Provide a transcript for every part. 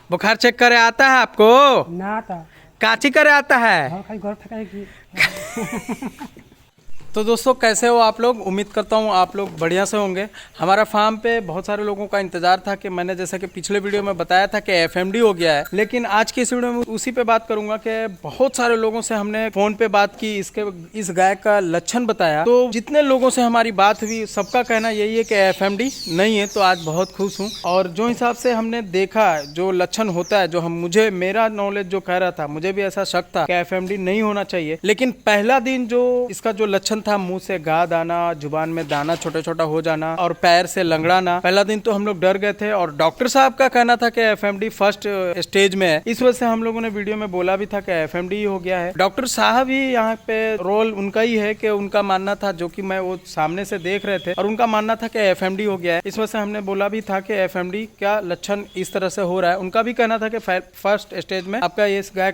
बुखार चेक करे आता है आपको? ना आता। काची करे आता है? हाँ, खाली घर थका है कि तो दोस्तों कैसे हो आप लोग? उम्मीद करता हूँ आप लोग बढ़िया से होंगे। हमारा फार्म पे बहुत सारे लोगों का इंतजार था कि मैंने जैसा कि पिछले वीडियो में बताया था कि एफएमडी हो गया है, लेकिन आज की इस वीडियो में उसी पे बात करूंगा कि बहुत सारे लोगों से हमने फोन पे बात की, इस गाय का लक्षण बताया। तो जितने लोगों से हमारी बात हुई सबका कहना यही है कि एफएमडी नहीं है। तो आज बहुत खुश हूँ और जो हिसाब से हमने देखा जो लक्षण होता है, जो मुझे मेरा नॉलेज जो कह रहा था, मुझे भी ऐसा शक था कि एफएमडी नहीं होना चाहिए। लेकिन पहला दिन जो इसका जो लक्षण था, मुंह से गाद आना, जुबान में दाना छोटा छोटा हो जाना और पैर से लंगड़ाना, पहला दिन तो हम लोग डर गए थे। और डॉक्टर साहब का कहना था कि एफएमडी फर्स्ट स्टेज में है। इस वजह से हम लोगों ने वीडियो में बोला भी था कि एफएमडी ही हो गया है। डॉक्टर साहब ही यहाँ पे रोल उनका ही है कि उनका मानना था, जो कि मैं वो सामने से देख रहे थे, और उनका मानना था कि एफएमडी हो गया है। इस वजह से हमने बोला भी था कि एफएमडी क्या लक्षण इस तरह से हो रहा है। उनका भी कहना था कि फर्स्ट स्टेज में आपका इस गाय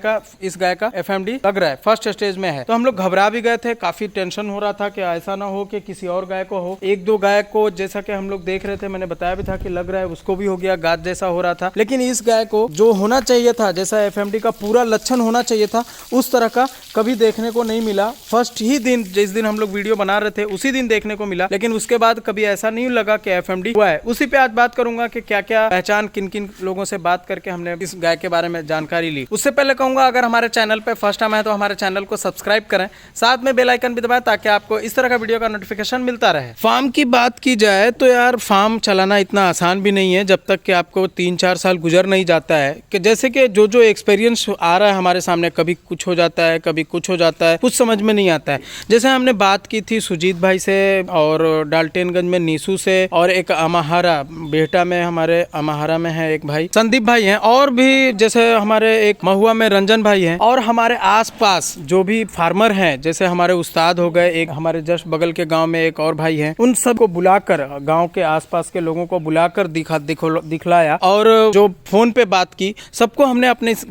का एफएमडी लग रहा है, फर्स्ट स्टेज में है। तो हम लोग घबरा भी गए थे, काफी टेंशन हो रहा था कि ऐसा ना हो कि किसी और गाय को हो। एक दो गाय को जैसा कि हम लोग देख रहे थे, मैंने बताया भी था कि लग रहा है उसको भी हो गया, गाद जैसा हो रहा था। लेकिन इस गाय को जो होना चाहिए था, जैसा एफएमडी का पूरा लक्षण होना चाहिए था, उस तरह का कभी देखने को नहीं मिला। फर्स्ट ही दिन, जिस दिन हम लोग वीडियो बना रहे थे, उसी दिन देखने को मिला। लेकिन उसके बाद कभी ऐसा नहीं लगा कि एफएमडी हुआ है। उसी पे आज बात करूंगा कि क्या क्या पहचान, किन किन लोगों से बात करके हमने इस गाय के बारे में जानकारी ली। उससे पहले कहूंगा, अगर हमारे चैनल पे फर्स्ट टाइम है तो हमारे चैनल को सब्सक्राइब करें, साथ में बेल आइकन भी दबाएं ताकि आपको इस तरह का वीडियो का नोटिफिकेशन मिलता रहे। फार्म की बात की जाए तो यार, फार्म चलाना इतना आसान भी नहीं है जब तक कि आपको 3-4 साल गुजर नहीं जाता है। कि जैसे कि जो एक्सपीरियंस आ रहा है हमारे सामने, कभी कुछ हो जाता है, कभी कुछ हो जाता है, कुछ समझ में नहीं आता है। जैसे हमने बात की थी सुजीत भाई से और डाल्टनगंज में नीसू से, और एक अमाहारा बेहटा में, हमारे अमाहारा में है एक भाई संदीप भाई हैं, और भी जैसे हमारे एक महुआ में रंजन भाई हैं, और हमारे आसपास जो भी फार्मर हैं, जैसे हमारे उस्ताद हो गए, एक हमारे जस्ट बगल के गांव में एक और भाई हैं, उन सबको बुलाकर, गांव के आसपास के लोगों को बुलाकर दिखलाया और जो फोन पे बात की, सबको हमने अपने इस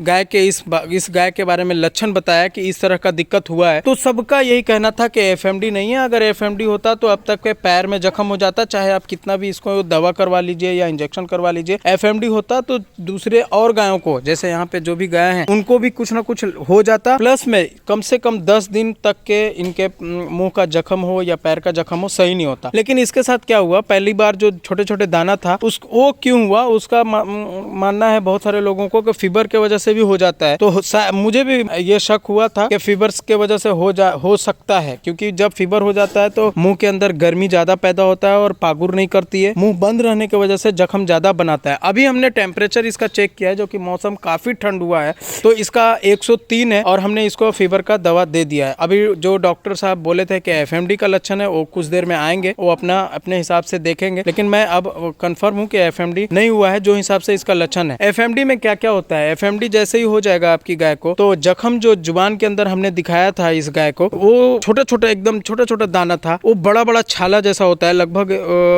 गाय के बारे में लक्षण बताया कि इस तरह का दिक्कत हुआ है। तो सबका यही कहना था कि एफएमडी नहीं है। अगर एफएमडी होता तो अब तक के पैर में जख्म हो जाता, चाहे आप कितना भी इसको दवा करवा लीजिए या इंजेक्शन करवा लीजिए। एफएमडी होता तो दूसरे और गायों को, जैसे यहाँ पे जो भी गाय हैं, उनको भी कुछ ना कुछ हो जाता, प्लस में कम से कम 10 दिन तक के इनके मुंह का जख्म हो या पैर का जख्म हो, सही नहीं होता। लेकिन इसके साथ क्या हुआ, पहली बार जो छोटे छोटे दाना था वो क्यों हुआ, उसका मानना है बहुत सारे लोगों को कि फीवर के वजह से भी हो जाता है। तो मुझे भी ये शक हुआ था कि फीवर के वजह से हो सकता है, क्योंकि जब फीवर हो जाता है तो मुंह के अंदर गर्मी ज्यादा पैदा होता है और पागुर नहीं करती है, मुंह बंद रहने की वजह से जख्म ज्यादा बनाता है। अभी हमने टेम्परेचर इसका चेक किया है, जो कि मौसम काफी ठंड हुआ है, तो इसका 103 है और हमने इसको फीवर का दवा दे दिया है। अभी जो डॉक्टर साहब बोले थे कि एफएमडी का लक्षण है, वो कुछ देर में आएंगे, वो अपने हिसाब से देखेंगे। लेकिन मैं अब कंफर्म हूँ कि एफएमडी नहीं हुआ है, जो हिसाब से इसका लक्षण है। एफएमडी में क्या क्या होता है, एफएमडी जैसे ही हो जाएगा आपकी गाय को, तो जख्म जो जुबान के अंदर हमने दिखाया था इस गाय को, वो छोटा एकदम छोटा दाना था, वो बड़ा छाला जैसा होता है। लगभग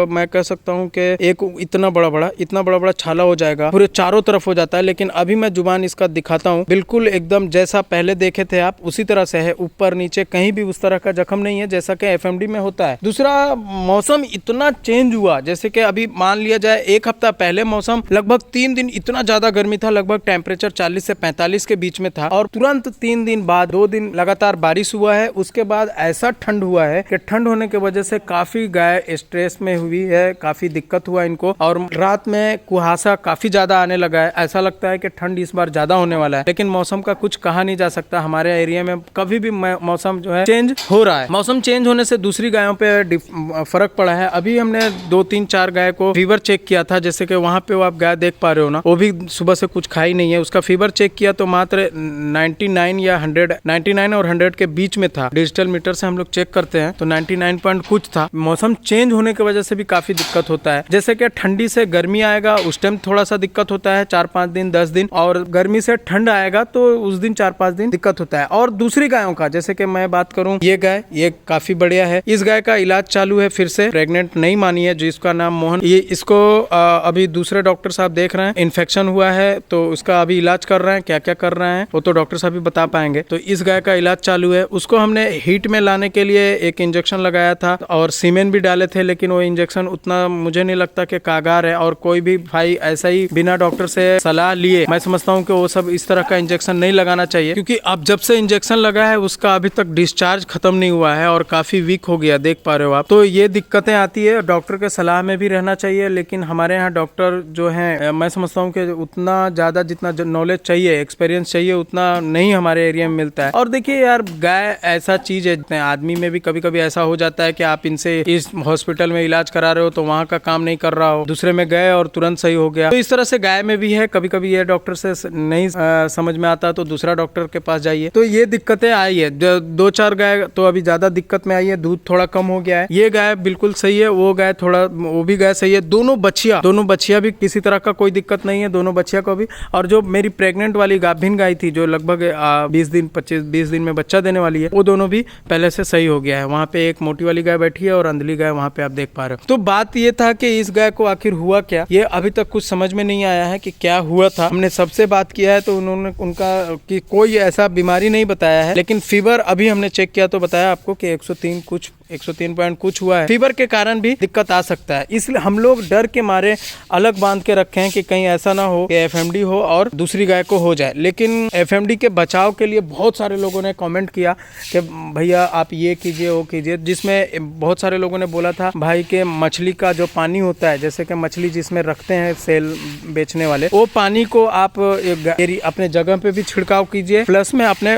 मैं कह सकता हूँ कि एक इतना बड़ा छाला हो जाएगा, पूरे चारों तरफ हो जाता है। लेकिन अभी मैं जुबान इसका दिखाता हूँ, बिल्कुल एकदम जैसा पहले देखे थे आप, उसी तरह से है। ऊपर नीचे कहीं भी उस तरह का जख्म नहीं है जैसा कि एफएमडी में होता है। दूसरा, मौसम इतना चेंज हुआ, जैसे कि अभी मान लिया जाए 1 हफ्ता पहले मौसम लगभग 3 दिन इतना ज्यादा गर्मी था, लगभग टेम्परेचर 40 से 45 के बीच में था, और तुरंत 3 दिन बाद 2 दिन लगातार बारिश हुआ है। उसके बाद ऐसा ठंड हुआ है कि ठंड होने की वजह से काफी गाय स्ट्रेस में हुई है, काफी दिक्कत हुआ इनको, और रात में कुहासा काफी ज्यादा आने लगा है। ऐसा लगता है कि ठंड इस बार ज्यादा होने वाला है, लेकिन मौसम का कुछ कहा नहीं जा सकता। हमारे एरिया में कभी भी मौसम जो है चेंज हो रहा है। मौसम चेंज होने से दूसरी गायों पे फर्क पड़ा है। अभी हमने 2-3-4 गाय को फीवर चेक किया था, जैसे कि वहाँ पे वो आप गाय देख पा रहे हो ना, वो भी सुबह से कुछ खाई नहीं है। उसका फीवर चेक किया तो मात्र 99 या 100, 99 और 100 के बीच में था। डिजिटल मीटर से हम लोग चेक करते हैं तो 99 पॉइंट कुछ था। मौसम चेंज होने की वजह से भी काफी दिक्कत होता है। जैसे कि ठंडी से गर्मी आएगा, उस टाइम थोड़ा सा दिक्कत होता है, 4-5 दिन 10 दिन, और गर्मी से ठंड आएगा तो उस दिन 4-5 दिन दिक्कत होता है। और दूसरी गायों का, जैसे कि मैं बात करूं, ये गाय ये काफ़ी बढ़िया है। इस गाय का इलाज चालू है, फिर से प्रेग्नेंट नहीं मानी है, जिसका नाम मोहन। ये इसको अभी दूसरे डॉक्टर साहब देख रहे हैं, इन्फेक्शन हुआ है तो उसका अभी इलाज कर रहे हैं। क्या क्या कर रहे हैं वो तो डॉक्टर साहब भी बता पाएंगे। तो इस गाय का इलाज चालू है। उसको हमने हीट में लाने के लिए एक इंजेक्शन लगाया था और सीमेन भी डाले थे, लेकिन वो इंजेक्शन उतना मुझे नहीं लगता कि कारगर है। और कोई भी भाई ऐसा ही बिना डॉक्टर से सलाह लिए, मैं समझता हूँ कि वो सब इस तरह का इंजेक्शन नहीं लगाना चाहिए, क्योंकि अब जब से इंजेक्शन लगा है उसका अभी तक डिस्चार्ज खत्म नहीं हुआ है और काफी वीक हो गया, देख पा रहे हो आप। तो ये दिक्कतें आती है, डॉक्टर के सलाह में भी रहना चाहिए। लेकिन हमारे यहाँ डॉक्टर जो हैं, मैं समझता हूँ कि उतना ज्यादा जितना नॉलेज चाहिए, एक्सपीरियंस चाहिए, उतना नहीं हमारे एरिया में मिलता है। और देखिए यार, गाय ऐसा चीज है, आदमी में भी कभी कभी ऐसा हो जाता है कि आप इनसे इस हॉस्पिटल में इलाज करा रहे हो तो वहाँ का काम नहीं कर रहा हो, दूसरे में गए और तुरंत सही हो गया। तो इस तरह से गाय में भी है, कभी कभी ये डॉक्टर से नहीं समझ में आता तो दूसरा डॉक्टर के पास जाइए। तो ये दिक्कतें आई है। 2-4 गाय तो अभी ज्यादा दिक्कत में आई है, दूध थोड़ा कम हो गया है। ये गाय बिल्कुल सही है, वो गाय थोड़ा, वो भी गाय सही है। दोनों बच्चियां भी किसी तरह का कोई दिक्कत नहीं है, दोनों बच्चियां को भी। और जो मेरी प्रेग्नेंट वाली गाभिन गाय थी, जो लगभग 20 दिन में बच्चा देने वाली है, वो दोनों भी पहले से सही हो गया है। वहाँ पे एक मोटी वाली गाय बैठी है और अंधली गाय वहाँ पे आप देख पा रहे हो। तो बात ये था कि इस गाय को आखिर हुआ क्या, ये अभी तक कुछ समझ में नहीं आया है कि क्या हुआ था। हमने सबसे बात किया है तो उन्होंने उनका कि कोई ऐसा बीमारी नहीं बताया है, लेकिन फीवर अभी हमने चेक किया तो बताया आपको कि 103 पॉइंट कुछ हुआ है। फीवर के कारण भी दिक्कत आ सकता है, इसलिए हम लोग डर के मारे अलग बांध के रखे हैं कि कहीं ऐसा ना हो कि एफएमडी हो और दूसरी गाय को हो जाए। लेकिन एफएमडी के बचाव के लिए बहुत सारे लोगों ने कमेंट किया कि भैया आप ये कीजिए वो कीजिए, जिसमें बहुत सारे लोगों ने बोला था भाई के मछली का जो पानी होता है, जैसे कि मछली जिसमें रखते हैं सेल बेचने वाले, वो पानी को आप अपने जगह पे भी छिड़काव कीजिए, प्लस में अपने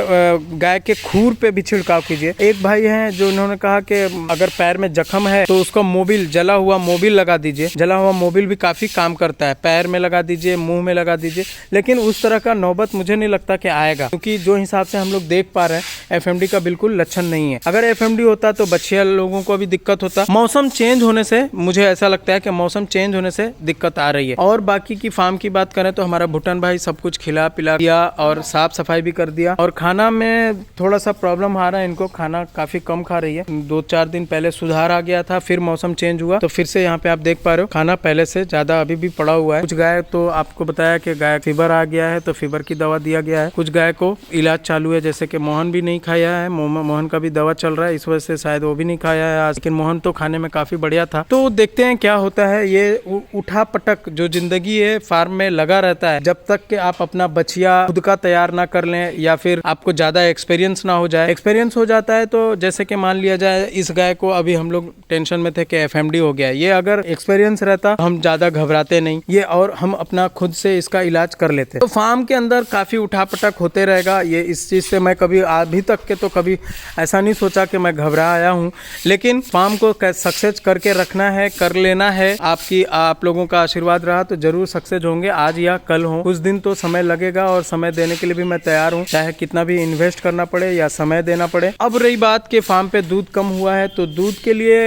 गाय के खूर पे भी छिड़काव कीजिए। एक भाई हैं जो उन्होंने कहा कि अगर पैर में जख्म है तो उसको मोबिल, जला हुआ मोबिल लगा दीजिए। जला हुआ मोबिल भी काफी काम करता है, पैर में लगा दीजिए, मुंह में लगा दीजिए। लेकिन उस तरह का नौबत मुझे नहीं लगता कि आएगा, क्योंकि जो हिसाब से हम लोग देख पा रहे हैं एफएमडी का बिल्कुल लक्षण नहीं है। अगर एफएमडी होता तो बच्चिया लोगों को भी दिक्कत होता। मौसम चेंज होने से मुझे ऐसा लगता है कि मौसम चेंज होने से दिक्कत आ रही है। और बाकी की फार्म की बात करें तो हमारा भूटान भाई सब कुछ खिला पिला दिया और साफ सफाई भी कर दिया। और खाना में थोड़ा सा प्रॉब्लम आ रहा है, इनको खाना काफी कम खा रही है। 2-4 दिन पहले सुधार आ गया था, फिर मौसम चेंज हुआ तो फिर से यहाँ पे आप देख पा रहे हो खाना पहले से ज्यादा अभी भी पड़ा हुआ है। कुछ गाय तो आपको बताया कि गाय फीवर आ गया है तो फीवर की दवा दिया गया है। कुछ गाय को इलाज चालू है, जैसे कि मोहन भी नहीं खाया है, मोहन का भी दवा चल रहा है, इस वजह से शायद वो भी नहीं खाया है आज। लेकिन मोहन तो खाने में काफी बढ़िया था। तो देखते हैं क्या होता है। ये उठा पटक जो जिंदगी है फार्म में लगा रहता है, जब तक कि आप अपना बछिया खुद का तैयार ना कर लें या फिर आपको ज्यादा एक्सपीरियंस ना हो जाए। एक्सपीरियंस हो जाता है तो जैसे कि मान लिया जाए इस गाय को अभी हम लोग टेंशन में थे कि एफएमडी हो गया, ये अगर एक्सपीरियंस रहता हम ज्यादा घबराते नहीं ये, और हम अपना खुद से इसका इलाज कर लेते। तो फार्म के अंदर काफी उठापटक होते रहेगा। ये इस चीज से मैं कभी अभी तक के तो कभी ऐसा नहीं सोचा कि मैं घबरा आया हूँ, लेकिन फार्म को सक्सेस करके रखना है, कर लेना है। आप लोगों का आशीर्वाद रहा तो जरूर सक्सेस होंगे, आज या कल हो। कुछ दिन तो समय लगेगा और समय देने के लिए भी मैं तैयार हूँ, चाहे कितना भी इन्वेस्ट करना पड़े या समय देना पड़े। अब रही बात कि फार्म पे दूध कम हुआ है, तो दूध के लिए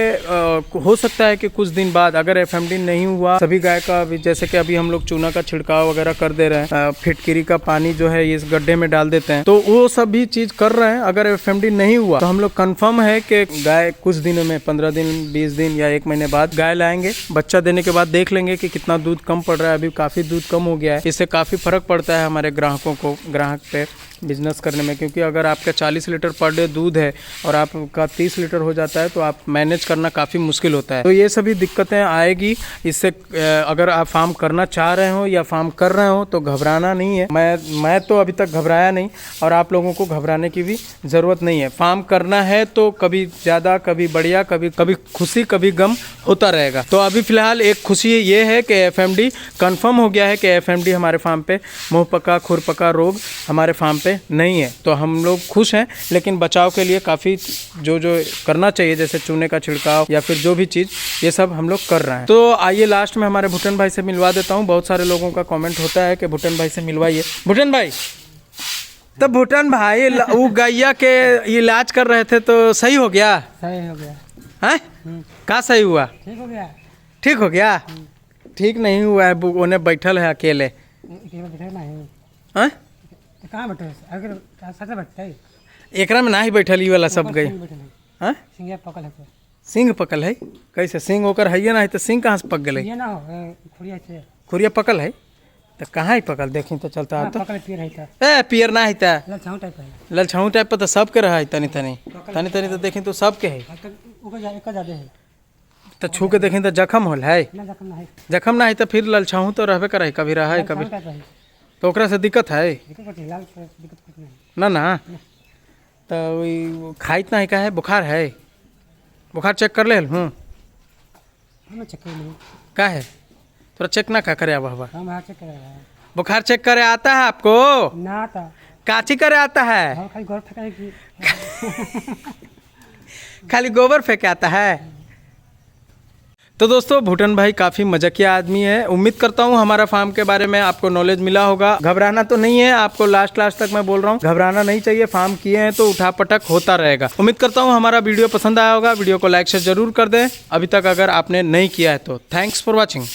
हो सकता है कि कुछ दिन बाद अगर एफएमडी नहीं हुआ, सभी गाय का जैसे कि अभी हम लोग चूना का छिड़काव वगैरह कर दे रहे हैं, फिटकिरी का पानी जो है इस गड्ढे में डाल देते हैं, तो वो सभी चीज कर रहे हैं। अगर एफएमडी नहीं हुआ तो हम लोग कंफर्म है कि गाय कुछ दिनों में 15 दिन 20 दिन या 1 महीने बाद गाय लाएंगे। बच्चा देने के बाद देख लेंगे कि कितना दूध कम पड़ रहा है। अभी काफी दूध कम हो गया है, इससे काफी फर्क पड़ता है हमारे ग्राहकों को, ग्राहक पे बिजनेस करने में, क्योंकि अगर आपका 40 लीटर पर डे दूध है और आपका 30 लीटर हो जाता है तो आप मैनेज करना काफ़ी मुश्किल होता है। तो ये सभी दिक्कतें आएगी। इससे अगर आप फार्म करना चाह रहे हो या फार्म कर रहे हो तो घबराना नहीं है। मैं तो अभी तक घबराया नहीं और आप लोगों को घबराने की भी ज़रूरत नहीं है। फार्म करना है तो कभी ज़्यादा कभी बढ़िया, कभी खुशी कभी गम होता रहेगा। तो अभी फ़िलहाल एक खुशी ये है कि एफएमडी कंफर्म हो गया है कि एफएमडी हमारे फार्म पे मुँह पका खुरपका रोग हमारे फार्म पे नहीं है, तो हम लोग खुश हैं। लेकिन बचाव के लिए काफ़ी जो करना चाहिए, जैसे चूने का छिड़काव या फिर जो भी चीज़, ये सब हम लोग कर रहे हैं। तो आइए लास्ट में हमारे भूटान भाई से मिलवा देता हूँ। बहुत सारे लोगों का कमेंट होता है कि भूटान भाई से मिलवाइए। भूटान भाई, तो भूटान भाई वो गैया के इलाज कर रहे थे तो सही हो गया? सही हो गया है? कहाँ सही हुआ? ठीक हो गया। ठीक हो गया? ठीक नहीं हुआ है, उन्हें बैठल है अकेले। कहाँ बैठे? अगर साथ बैठते एकरा में ना ही बैठल, ई वाला सब गई। हाँ सिंह पकल है तो सिंह पकल है कैसे सिंह होकर है ना, तो सिंह कहाँ से पक गए? ये ना हो खुड़िया से खुरिया पकल है तो कहाँ ही पकल देखी तो चलता है तो पकल पियर है तो ए पियर ना है ता लछाऊ टाइप है ललछाऊ टाइप पर तो सबके रहा है, तनी तनी तनी तनी तो देखी तो सबके है, ऊपर एक ज्यादा है तो छू के देखी तो जख्म होल है, ना जखम ना है जख्म ना है तो फिर ललछाऊ तो रहबे करे, कभी रहा है कभी, टाइप है तो ओकरा से दिक्कत है दिक्कत कुछ लाल से दिक्कत कुछ नहीं ना ना। तो वही खाइत नहीं का है, बुखार है, बुखार चेक कर ले हम चेक कर लिए का है थोड़ा चेक ना का करे अब हवा हम हाथ चेक कर रहा है बुखार चेक करे आता है आपको? ना था काची करे आता है? हम खाली घर फेंका है कि खाली गोबर फेंके आता है। तो दोस्तों भूटन भाई काफ़ी मजाकिया आदमी है। उम्मीद करता हूँ हमारा फार्म के बारे में आपको नॉलेज मिला होगा। घबराना तो नहीं है, आपको लास्ट तक मैं बोल रहा हूँ, घबराना नहीं चाहिए। फार्म किए हैं तो उठापटक होता रहेगा। उम्मीद करता हूँ हमारा वीडियो पसंद आया होगा। वीडियो को लाइक शेयर जरूर कर दें अभी तक अगर आपने नहीं किया है तो। Thanks for watching.